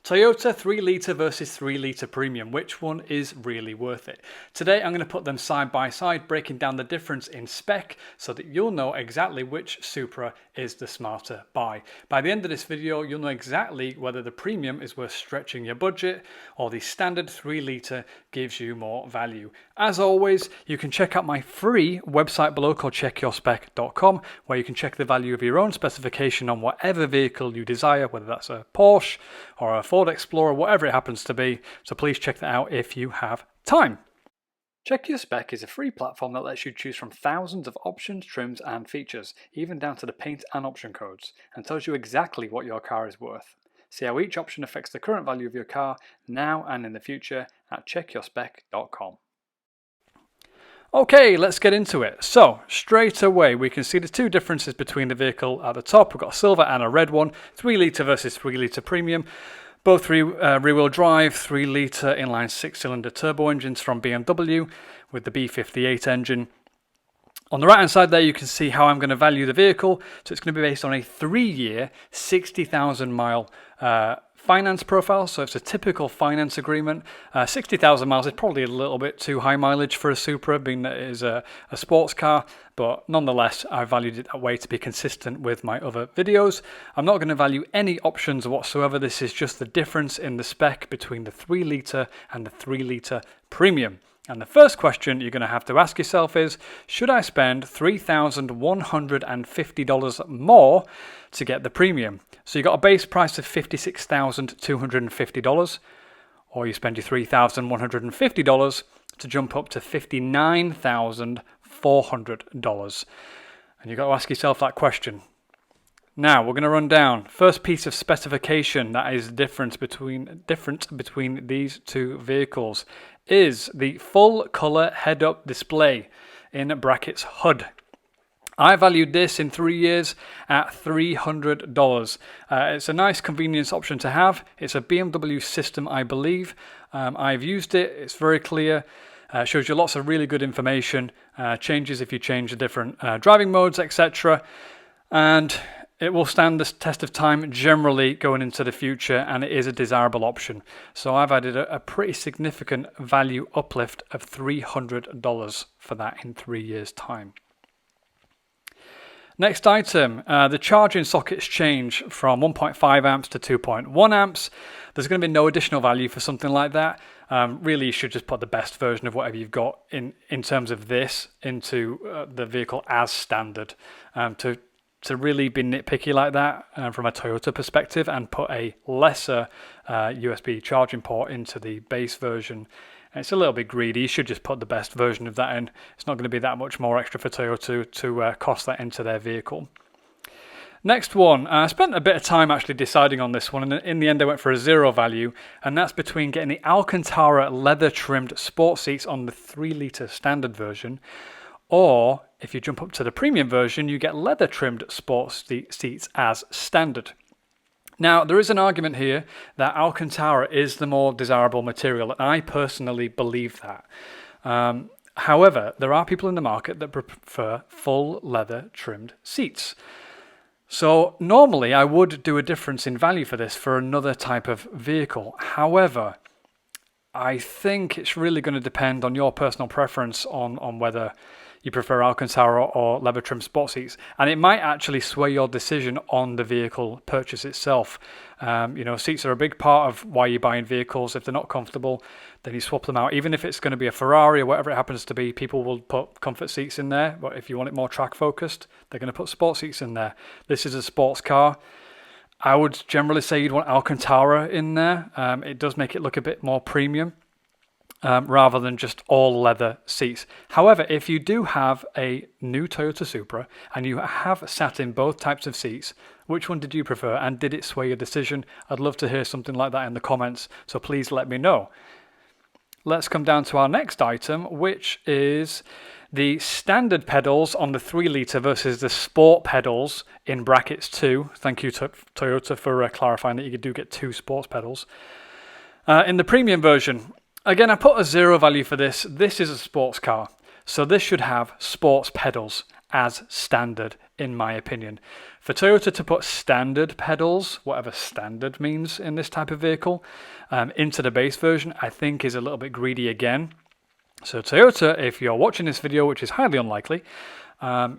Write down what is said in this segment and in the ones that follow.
Toyota 3 litre versus 3 litre premium, which one is really worth it? Today I'm going to put them side by side, breaking down the difference in spec so that you'll know exactly which Supra is the smarter buy. By the end of this video, you'll know exactly whether the premium is worth stretching your budget or the standard 3 litre gives you more value. As always, you can check out my free website below called checkyourspec.com, where you can check the value of your own specification on whatever vehicle you desire, whether that's a Porsche or a Ford Explorer, whatever it happens to be. So please check that out if you have time. Check Your Spec is a free platform that lets you choose from thousands of options, trims and features, even down to the paint and option codes, and tells you exactly what your car is worth. See how each option affects the current value of your car now and in the future at checkyourspec.com. Okay, let's get into it. So, straight away, we can see the two differences between the vehicle at the top. We've got a silver and a red one, 3 litre versus 3 litre premium. Both rear-wheel drive, 3 litre inline 6-cylinder turbo engines from BMW with the B58 engine. On the right-hand side there, you can see how I'm going to value the vehicle. So it's going to be based on a 3-year, 60,000 mile finance profile. So it's a typical finance agreement. 60,000 miles is probably a little bit too high mileage for a Supra, being that it is a sports car. But nonetheless, I valued it that way to be consistent with my other videos. I'm not going to value any options whatsoever. This is just the difference in the spec between the 3 litre and the 3 litre premium. And the first question you're going to have to ask yourself is, should I spend $3,150 more to get the premium? So you got a base price of $56,250, or you spend your $3,150 to jump up to $59,400. And you've got to ask yourself that question. Now we're going to run down. First piece of specification that is different between these two vehicles is the full color head-up display in brackets HUD. I valued this in 3 years at $300. It's a nice convenience option to have. It's a BMW system, I believe. I've used it. It's very clear. Shows you lots of really good information. Changes if you change the different driving modes, etc. And it will stand the test of time generally going into the future, and it is a desirable option. So I've added a pretty significant value uplift of $300 for that in 3 years' time. Next item, the charging sockets change from 1.5 amps to 2.1 amps. There's going to be no additional value for something like that. Really, you should just put the best version of whatever you've got in terms of this into the vehicle as standard. To really be nitpicky like that from a Toyota perspective and put a lesser USB charging port into the base version, it's a little bit greedy. You should just put the best version of that in. It's not going to be that much more extra for Toyota to cost that into their vehicle. Next one, I spent a bit of time actually deciding on this one, and in the end I went for a zero value, and that's between getting the Alcantara leather trimmed sport seats on the 3 litre standard version, or if you jump up to the premium version, you get leather trimmed sports seats as standard. Now, there is an argument here that Alcantara is the more desirable material, and I personally believe that. However, there are people in the market that prefer full leather trimmed seats. So normally I would do a difference in value for this for another type of vehicle. However, I think it's really going to depend on your personal preference on whether you prefer Alcantara or leather trim sport seats, and it might actually sway your decision on the vehicle purchase itself. Seats are a big part of why you're buying vehicles. If they're not comfortable, then you swap them out. Even if it's going to be a Ferrari or whatever it happens to be, people will put comfort seats in there, but if you want it more track focused, they're going to put sport seats in there. This is a sports car. I would generally say you'd want Alcantara in there. It does make it look a bit more premium. Rather than just all leather seats. However, if you do have a new Toyota Supra and you have sat in both types of seats, which one did you prefer and did it sway your decision? I'd love to hear something like that in the comments, so please let me know. Let's come down to our next item, which is the standard pedals on the 3 litre versus the sport pedals in brackets 2. Thank you to Toyota for clarifying that you do get 2 sports pedals. In the premium version, again, I put a zero value for this. This is a sports car, so this should have sports pedals as standard, in my opinion. For Toyota to put standard pedals, whatever standard means in this type of vehicle, into the base version, I think is a little bit greedy again. So Toyota, if you're watching this video, which is highly unlikely,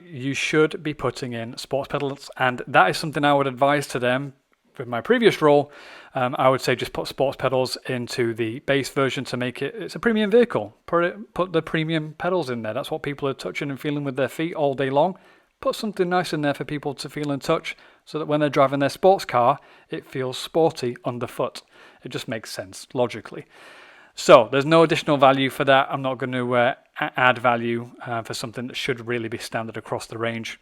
you should be putting in sports pedals, and that is something I would advise to them. With my previous role, I would say just put sports pedals into the base version to make it's a premium vehicle. Put the premium pedals in there. That's what people are touching and feeling with their feet all day long. Put something nice in there for people to feel and touch so that when they're driving their sports car, it feels sporty underfoot. It just makes sense logically. So there's no additional value for that. I'm not going to add value for something that should really be standard across the range.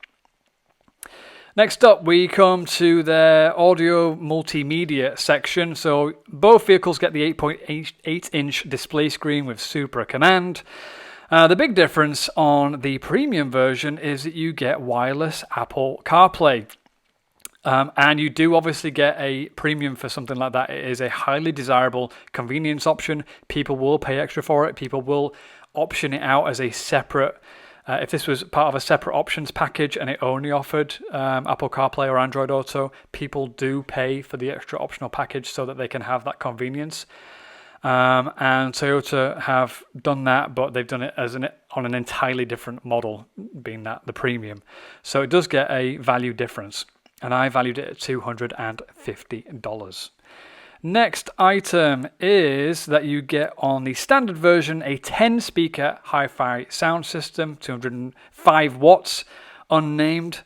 Next up, we come to their audio multimedia section. So both vehicles get the 8.8-inch display screen with Supra Command. The big difference on the premium version is that you get wireless Apple CarPlay. And you do obviously get a premium for something like that. It is a highly desirable convenience option. People will pay extra for it. People will option it out as a separate. If this was part of a separate options package and it only offered Apple CarPlay or Android Auto, people do pay for the extra optional package so that they can have that convenience. And Toyota have done that, but they've done it on an entirely different model, being that the premium. So it does get a value difference, and I valued it at $250. Next item is that you get on the standard version a 10-speaker hi-fi sound system, 205 watts, unnamed.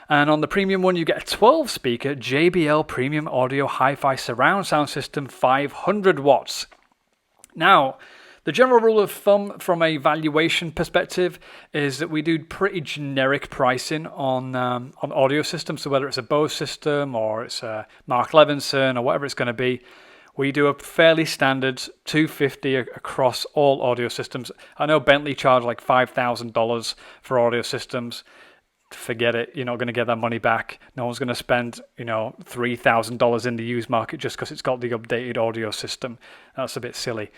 And on the premium one, you get a 12-speaker JBL Premium Audio Hi-Fi Surround Sound System, 500 watts. Now, the general rule of thumb from a valuation perspective is that we do pretty generic pricing on audio systems. So whether it's a Bose system or it's a Mark Levinson or whatever it's going to be, we do a fairly standard $250 across all audio systems. I know Bentley charge like $5,000 for audio systems. Forget it. You're not going to get that money back. No one's going to spend, $3,000 in the used market just because it's got the updated audio system. That's a bit silly.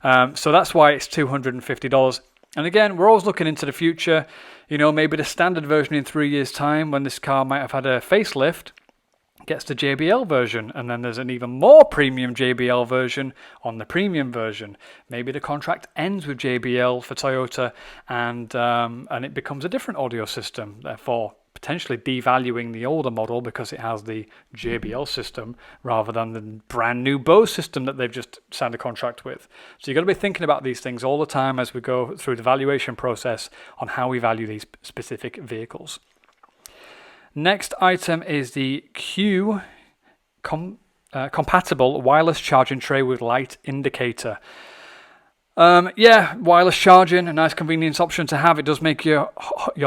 So that's why it's $250. And again, we're always looking into the future. Maybe the standard version in 3 years' time, when this car might have had a facelift, gets the JBL version, and then there's an even more premium JBL version on the premium version. Maybe the contract ends with JBL for Toyota, and it becomes a different audio system, therefore potentially devaluing the older model because it has the JBL system rather than the brand new Bose system that they've just signed a contract with. So you've got to be thinking about these things all the time as we go through the valuation process on how we value these specific vehicles. Next item is the Q compatible wireless charging tray with light indicator. Wireless charging, a nice convenience option to have. It does make your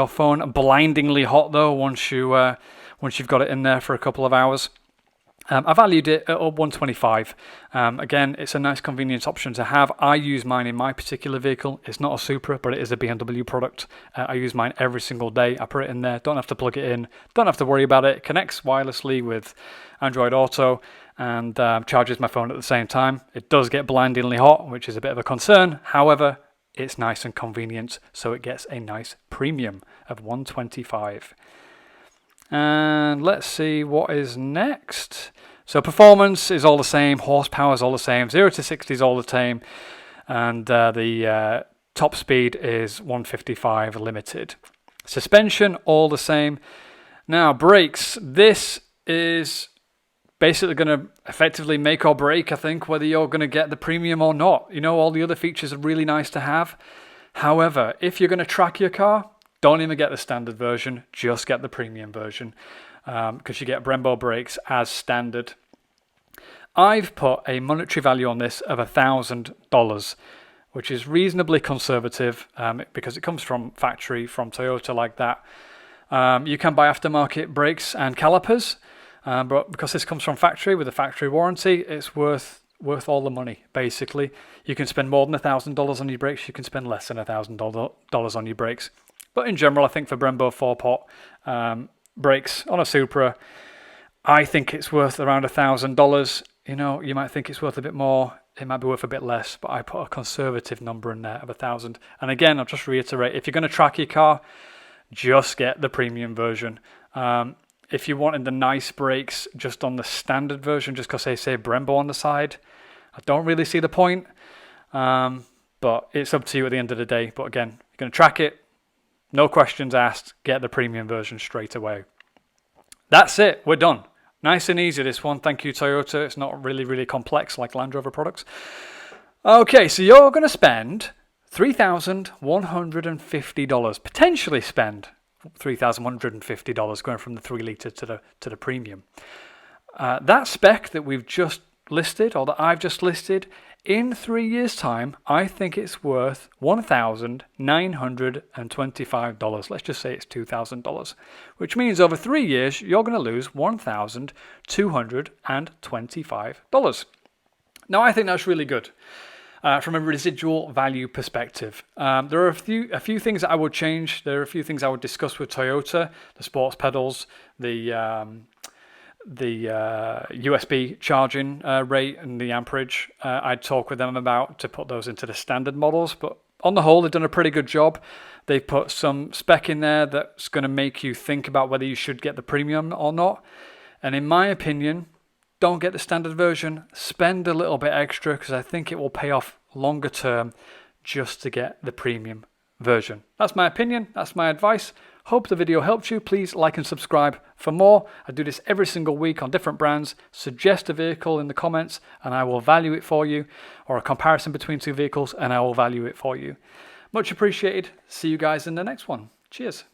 phone blindingly hot though once you've got it in there for a couple of hours. I valued it at $125. Again, it's a nice convenience option to have. I use mine in my particular vehicle. It's not a Supra, but it is a BMW product. I use mine every single day. I put it in there, don't have to plug it in, don't have to worry about it. It connects wirelessly with Android Auto and charges my phone at the same time. It does get blindingly hot, which is a bit of a concern. However, it's nice and convenient, so it gets a nice premium of $125. And let's see what is next. So performance is all the same, horsepower is all the same, 0 to 60 is all the same, and the top speed is 155 limited. Suspension, all the same. Now brakes, this is basically going to effectively make or break, I think, whether you're going to get the premium or not. All the other features are really nice to have. However, if you're going to track your car, don't even get the standard version, just get the premium version because you get Brembo Brakes as standard. I've put a monetary value on this of $1,000, which is reasonably conservative because it comes from factory, from Toyota like that. You can buy aftermarket brakes and calipers, but because this comes from factory with a factory warranty, it's worth all the money, basically. You can spend more than $1,000 on your brakes, you can spend less than $1,000 on your brakes. But in general, I think for Brembo 4-pot brakes on a Supra, I think it's worth around $1,000. You might think it's worth a bit more. It might be worth a bit less, but I put a conservative number in there of $1,000. And again, I'll just reiterate, if you're going to track your car, just get the premium version. If you wanted the nice brakes just on the standard version, just because they say Brembo on the side, I don't really see the point. But it's up to you at the end of the day. But again, you're going to track it, no questions asked, get the premium version straight away. That's it, we're done. Nice and easy, this one. Thank you, Toyota. It's not really complex like Land Rover products. Okay, so you're going to spend $3,150, potentially spend $3,150 going from the 3 litre to the premium. That spec that we've just listed, or that I've just listed, in 3 years' time, I think it's worth $1,925. Let's just say it's $2,000, which means over 3 years, you're going to lose $1,225. Now, I think that's really good. From a residual value perspective, there are a few things that I would change. There are a few things I would discuss with Toyota: the sports pedals, the USB charging rate, and the amperage. I'd talk with them about to put those into the standard models. But on the whole, they've done a pretty good job. They've put some spec in there that's going to make you think about whether you should get the premium or not. And in my opinion, don't get the standard version. Spend a little bit extra, because I think it will pay off longer term just to get the premium version. That's my opinion. That's my advice. Hope the video helped you. Please like and subscribe for more. I do this every single week on different brands. Suggest a vehicle in the comments and I will value it for you, or a comparison between two vehicles and I will value it for you. Much appreciated. See you guys in the next one. Cheers.